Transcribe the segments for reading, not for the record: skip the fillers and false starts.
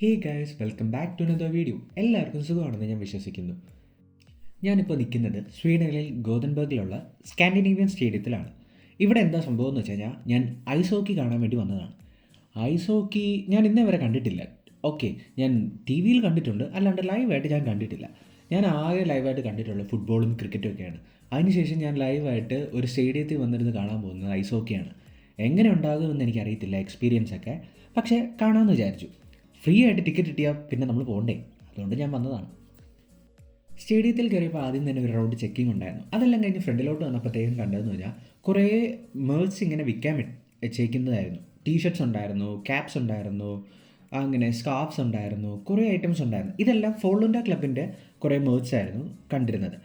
Hey guys, welcome back to another video. എല്ലാവർക്കും സുഖമാണെന്ന് ഞാൻ വിശ്വസിക്കുന്നു. ഞാനിപ്പോൾ നിൽക്കുന്നത് സ്വീഡനിൽ ഗോതൻബർഗിലുള്ള സ്കാൻഡിനേവിയൻ സ്റ്റേഡിയത്തിലാണ്. ഇവിടെ എന്താ സംഭവം എന്ന് വെച്ച് കഴിഞ്ഞാൽ, ഞാൻ ഐസ് ഹോക്കി കാണാൻ വേണ്ടി വന്നതാണ്. ഐസ് ഹോക്കി ഞാൻ ഇന്നേ വരെ കണ്ടിട്ടില്ല. ഓക്കെ, ഞാൻ ടി വിയിൽ കണ്ടിട്ടുണ്ട്, അല്ലാണ്ട് ലൈവായിട്ട് ഞാൻ കണ്ടിട്ടില്ല. ഞാൻ ആകെ ലൈവായിട്ട് കണ്ടിട്ടുള്ളത് ഫുട്ബോളും ക്രിക്കറ്റും ഒക്കെയാണ്. അതിനുശേഷം ഞാൻ ലൈവായിട്ട് ഒരു സ്റ്റേഡിയത്തിൽ വന്നിരുന്ന് കാണാൻ പോകുന്നത് ഐസ് ഹോക്കിയാണ്. എങ്ങനെ ഉണ്ടാകുമെന്ന് എനിക്കറിയത്തില്ല എക്സ്പീരിയൻസ് ഒക്കെ, പക്ഷേ കാണാമെന്ന് വിചാരിച്ചു. ഫ്രീ ആയിട്ട് ടിക്കറ്റ് കിട്ടിയാൽ പിന്നെ നമ്മൾ പോകണ്ടേ, അതുകൊണ്ട് ഞാൻ വന്നതാണ്. സ്റ്റേഡിയത്തിൽ കയറിയപ്പോൾ ആദ്യം തന്നെ ഒരു റൗണ്ട് ചെക്കിംഗ് ഉണ്ടായിരുന്നു. അതെല്ലാം കഴിഞ്ഞ് ഫ്രണ്ടിലോട്ട് വന്നപ്പോഴത്തേക്കും കണ്ടതെന്ന് പറഞ്ഞാൽ കുറേ മേഴ്സ് ഇങ്ങനെ വിൽക്കാൻ വെച്ചേക്കുന്നതായിരുന്നു. ടീഷർട്ട്സ് ഉണ്ടായിരുന്നു, ക്യാപ്സ് ഉണ്ടായിരുന്നു, അങ്ങനെ സ്കാർഫ്സ് ഉണ്ടായിരുന്നു, കുറേ ഐറ്റംസ് ഉണ്ടായിരുന്നു. ഇതെല്ലാം ഫോളുണ്ട ക്ലബിൻ്റെ കുറേ മേഴ്സ് ആയിരുന്നു കണ്ടിരുന്നത്.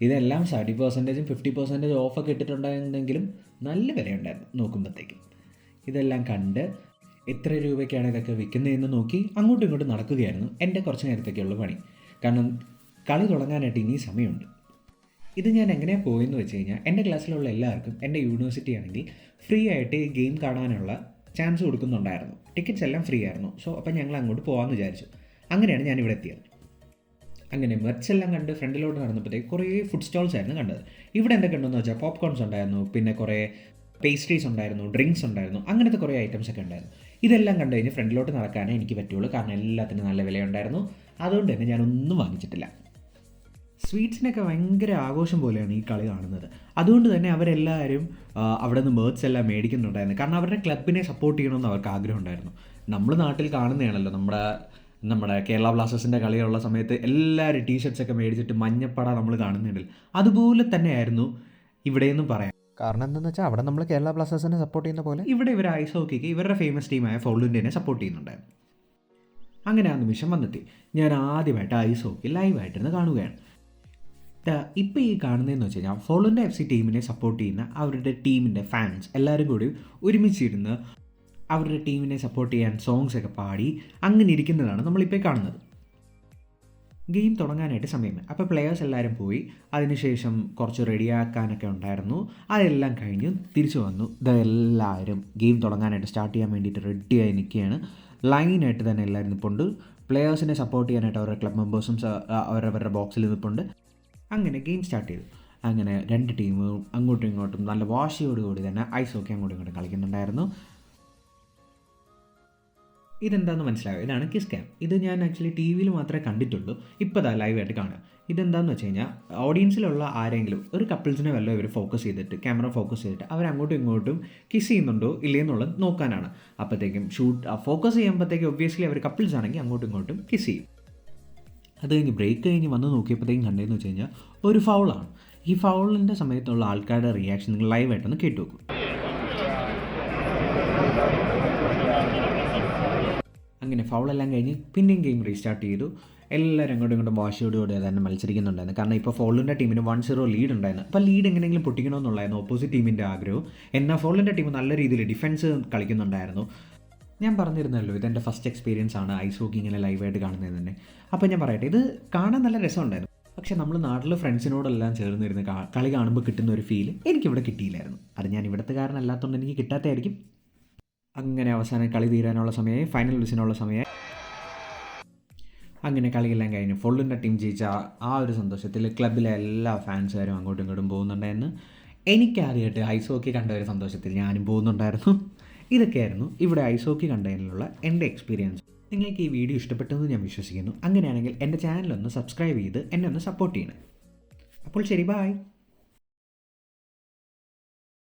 ഇതെല്ലാം 30% 50% ഓഫൊക്കെ ഇട്ടിട്ടുണ്ടായിരുന്നെങ്കിലും നല്ല വിലയുണ്ടായിരുന്നു നോക്കുമ്പോഴത്തേക്കും. ഇതെല്ലാം കണ്ട് എത്ര രൂപയ്ക്കാണ് ഇതൊക്കെ വിൽക്കുന്നതെന്ന് നോക്കി അങ്ങോട്ടും ഇങ്ങോട്ടും നടക്കുകയായിരുന്നു എൻ്റെ കുറച്ച് നേരത്തേക്കുള്ള പണി. കാരണം കളി തുടങ്ങാനായിട്ട് ഇനി സമയമുണ്ട്. ഇത് ഞാൻ എങ്ങനെയാണ് പോയെന്ന് വെച്ച് കഴിഞ്ഞാൽ, എൻ്റെ ക്ലാസ്സിലുള്ള എല്ലാവർക്കും എൻ്റെ യൂണിവേഴ്സിറ്റി ആണെങ്കിൽ ഫ്രീ ആയിട്ട് ഈ ഗെയിം കാണാനുള്ള ചാൻസ് കൊടുക്കുന്നുണ്ടായിരുന്നു. ടിക്കറ്റ്സ് എല്ലാം ഫ്രീ ആയിരുന്നു. സോ അപ്പം ഞങ്ങൾ അങ്ങോട്ട് പോകാമെന്ന് വിചാരിച്ചു. അങ്ങനെയാണ് ഞാനിവിടെ എത്തിയത്. അങ്ങനെ മെർച്ച് എല്ലാം കണ്ട് ഫ്രണ്ടിലോട്ട് നടന്നപ്പോഴത്തേക്ക് കുറേ ഫുഡ് സ്റ്റോൾസ് ആയിരുന്നു കണ്ടത്. ഇവിടെ എന്തൊക്കെ ഉണ്ടെന്ന് വെച്ചാൽ പോപ്കോൺസ് ഉണ്ടായിരുന്നു, പിന്നെ കുറേ പേസ്ട്രീസ് ഉണ്ടായിരുന്നു, ഡ്രിങ്ക്സ് ഉണ്ടായിരുന്നു, അങ്ങനത്തെ കുറേ ഐറ്റംസ് ഒക്കെ ഉണ്ടായിരുന്നു. ഇതെല്ലാം കണ്ടു കഴിഞ്ഞ് ഫ്രണ്ടിലോട്ട് നടക്കാനേ എനിക്ക് പറ്റുള്ളൂ, കാരണം എല്ലാത്തിനും നല്ല വിലയുണ്ടായിരുന്നു. അതുകൊണ്ട് തന്നെ ഞാനൊന്നും വാങ്ങിച്ചിട്ടില്ല. സ്വീറ്റ്സിനൊക്കെ ഭയങ്കര ആഘോഷം പോലെയാണ് ഈ കളി കാണുന്നത്. അതുകൊണ്ട് തന്നെ അവരെല്ലാവരും അവിടെ നിന്ന് മേർച്ച് എല്ലാം മേടിക്കുന്നുണ്ടായിരുന്നു. കാരണം അവരുടെ ക്ലബിനെ സപ്പോർട്ട് ചെയ്യണമെന്ന് അവർക്ക് ആഗ്രഹം ഉണ്ടായിരുന്നു. നമ്മൾ നാട്ടിൽ കാണുന്നതാണല്ലോ, നമ്മുടെ കേരള ബ്ലാസ്റ്റേഴ്സിൻ്റെ കളിയുള്ള സമയത്ത് എല്ലാവരും ടീഷർട്ട്സൊക്കെ മേടിച്ചിട്ട് മഞ്ഞപ്പട നമ്മൾ കാണുന്നുണ്ടല്ലോ. അതുപോലെ തന്നെയായിരുന്നു ഇവിടെയെന്നും പറയാം. കാരണം എന്താണെന്ന് വെച്ചാൽ, അവിടെ നമ്മൾ കേരള ബ്ലാസ്റ്റേഴ്സിനെ സപ്പോർട്ട് ചെയ്യുന്ന പോലെ ഇവിടെ ഇവർ ഐസ് ഹോക്കിക്ക് ഇവരുടെ ഫേമസ് ടീമായ ഫോളുണ്ടിനെ സപ്പോർട്ട് ചെയ്യുന്നുണ്ടായിരുന്നു. അങ്ങനെ ആ നിമിഷം വന്നെത്തി. ഞാൻ ആദ്യമായിട്ട് ഐസ് ഹോക്കി ലൈവായിട്ടിരുന്ന് കാണുകയാണ്. ഇപ്പോൾ ഈ കാണുന്നതെന്ന് വെച്ച് കഴിഞ്ഞാൽ, ഫോളുണ്ട FC ടീമിനെ സപ്പോർട്ട് ചെയ്യുന്ന അവരുടെ ടീമിൻ്റെ ഫാൻസ് എല്ലാവരും കൂടി ഒരുമിച്ചിരുന്ന് അവരുടെ ടീമിനെ സപ്പോർട്ട് ചെയ്യാൻ സോങ്സ് ഒക്കെ പാടി അങ്ങനെ ഇരിക്കുന്നതാണ് നമ്മളിപ്പോൾ കാണുന്നത്. ഗെയിം തുടങ്ങാനായിട്ട് സമയം. അപ്പോൾ പ്ലെയേഴ്സ് എല്ലാവരും പോയി. അതിനുശേഷം കുറച്ച് റെഡിയാക്കാനൊക്കെ ഉണ്ടായിരുന്നു. അതെല്ലാം കഴിഞ്ഞ് തിരിച്ചു വന്നു. ഇതെല്ലാവരും ഗെയിം തുടങ്ങാനായിട്ട് സ്റ്റാർട്ട് ചെയ്യാൻ വേണ്ടിയിട്ട് റെഡിയായി നിൽക്കുകയാണ്. ലൈനായിട്ട് തന്നെ എല്ലാവരും നിൽപ്പുണ്ട്. പ്ലെയേഴ്സിനെ സപ്പോർട്ട് ചെയ്യാനായിട്ട് അവരുടെ ക്ലബ് മെമ്പേഴ്സും അവരവരുടെ ബോക്സിൽ നിൽപ്പുണ്ട്. അങ്ങനെ ഗെയിം സ്റ്റാർട്ട് ചെയ്തു. അങ്ങനെ രണ്ട് ടീമും അങ്ങോട്ടും ഇങ്ങോട്ടും നല്ല വാശിയോടുകൂടി തന്നെ ഐസ് ഹോക്കി അങ്ങോട്ടും ഇങ്ങോട്ടും കളിക്കുന്നുണ്ടായിരുന്നു. ഇതെന്താണെന്ന് മനസ്സിലായോ? ഇതാണ് കിസ് ക്യാം. ഇത് ഞാൻ ആക്ച്വലി ടി വിയിൽ മാത്രമേ കണ്ടിട്ടുള്ളൂ. ഇപ്പോൾ ഇതാ ലൈവായിട്ട് കാണുക. ഇതെന്താണെന്ന് വെച്ച് കഴിഞ്ഞാൽ, ഓഡിയൻസിലുള്ള ആരെങ്കിലും ഒരു കപ്പിൾസിനെ വല്ല ഇവർ ഫോക്കസ് ചെയ്തിട്ട് ക്യാമറ ഫോക്കസ് ചെയ്തിട്ട് അവരങ്ങോട്ടും ഇങ്ങോട്ടും കിസ് ചെയ്യുന്നുണ്ടോ ഇല്ലേ എന്നുള്ളത് നോക്കാനാണ്. അപ്പോഴത്തേക്കും ഫോക്കസ് ചെയ്യുമ്പോഴത്തേക്കും ഒബ്വിയസ്ലി അവർ കപ്പിൾസ് ആണെങ്കിൽ അങ്ങോട്ടും ഇങ്ങോട്ടും കിസ് ചെയ്യും. അത് കഴിഞ്ഞ് ബ്രേക്ക് കഴിഞ്ഞ് വന്ന് നോക്കിയപ്പോഴത്തേക്കും കണ്ടതെന്ന് വെച്ച് കഴിഞ്ഞാൽ ഒരു ഫൗളാണ്. ഈ ഫൗളിൻ്റെ സമയത്തുള്ള ആൾക്കാരുടെ റിയാക്ഷൻ നിങ്ങൾ ലൈവായിട്ടൊന്ന് കേട്ടു നോക്കും. അങ്ങനെ ഫൗളെല്ലാം കഴിഞ്ഞ് പിന്നെയും ഗെയിം റീസ്റ്റാർട്ട് ചെയ്തു. എല്ലാവരും അങ്ങോട്ടും ഇങ്ങോട്ടും വാശിയോടുകൂടി തന്നെ മത്സരിക്കുന്നുണ്ടായിരുന്നു. കാരണം ഇപ്പോൾ ഫോളുണ്ട ടീമിന് 1-0 ലീഡ് ഉണ്ടായിരുന്നു. അപ്പോൾ ലീഡ് എങ്ങനെയെങ്കിലും പൊട്ടിക്കണമെന്നുള്ളായിരുന്നു ഓപ്പോസിറ്റ് ടീമിൻ്റെ ആഗ്രഹം. എന്നാൽ ഫോളുണ്ട ടീം നല്ല രീതിയിൽ ഡിഫൻസ് കളിക്കുന്നുണ്ടായിരുന്നു. ഞാൻ പറഞ്ഞിരുന്നല്ലോ, ഇതെൻ്റെ ഫസ്റ്റ് എക്സ്പീരിയൻസ് ആണ് ഐസ് ഹോക്കി ഇങ്ങനെ ലൈവായിട്ട് കാണുന്നത് തന്നെ. അപ്പോൾ ഞാൻ പറയട്ടെ, ഇത് കാണാൻ നല്ല രസമുണ്ടായിരുന്നു. പക്ഷേ നമ്മൾ നാട്ടിൽ ഫ്രണ്ട്സിനോടെല്ലാം ചേർന്നിരുന്ന് കളി കാണുമ്പോൾ കിട്ടുന്ന ഒരു ഫീൽ എനിക്കിവിടെ കിട്ടിയില്ലായിരുന്നു. അത് ഞാൻ ഇവിടുത്തെ കാരണമല്ലാത്തതുകൊണ്ട് എനിക്ക് കിട്ടാത്തതായിരിക്കും. അങ്ങനെ അവസാനം കളി തീരാനുള്ള സമയമായി, ഫൈനൽ വിസിനുള്ള സമയമായി. അങ്ങനെ കളിയെല്ലാം കഴിഞ്ഞ് ഫോളുണ്ട ടീം ജയിച്ച ആ ഒരു സന്തോഷത്തിൽ ക്ലബിലെ എല്ലാ ഫാൻസുകാരും അങ്ങോട്ടും ഇങ്ങോട്ടും പോകുന്നുണ്ടായിരുന്നു. എനിക്കാദ്യമായിട്ട് ഐസ് ഹോക്കി കണ്ട ഒരു സന്തോഷത്തിൽ ഞാനും പോകുന്നുണ്ടായിരുന്നു. ഇതൊക്കെയായിരുന്നു ഇവിടെ ഐസ് ഹോക്കി കണ്ടതിലുള്ള എൻ്റെ എക്സ്പീരിയൻസ്. നിങ്ങൾക്ക് ഈ വീഡിയോ ഇഷ്ടപ്പെട്ടെന്ന് ഞാൻ വിശ്വസിക്കുന്നു. അങ്ങനെയാണെങ്കിൽ എൻ്റെ ചാനലൊന്ന് സബ്സ്ക്രൈബ് ചെയ്ത് എന്നെ ഒന്ന് സപ്പോർട്ട് ചെയ്യണം. അപ്പോൾ ശരി, ബൈ.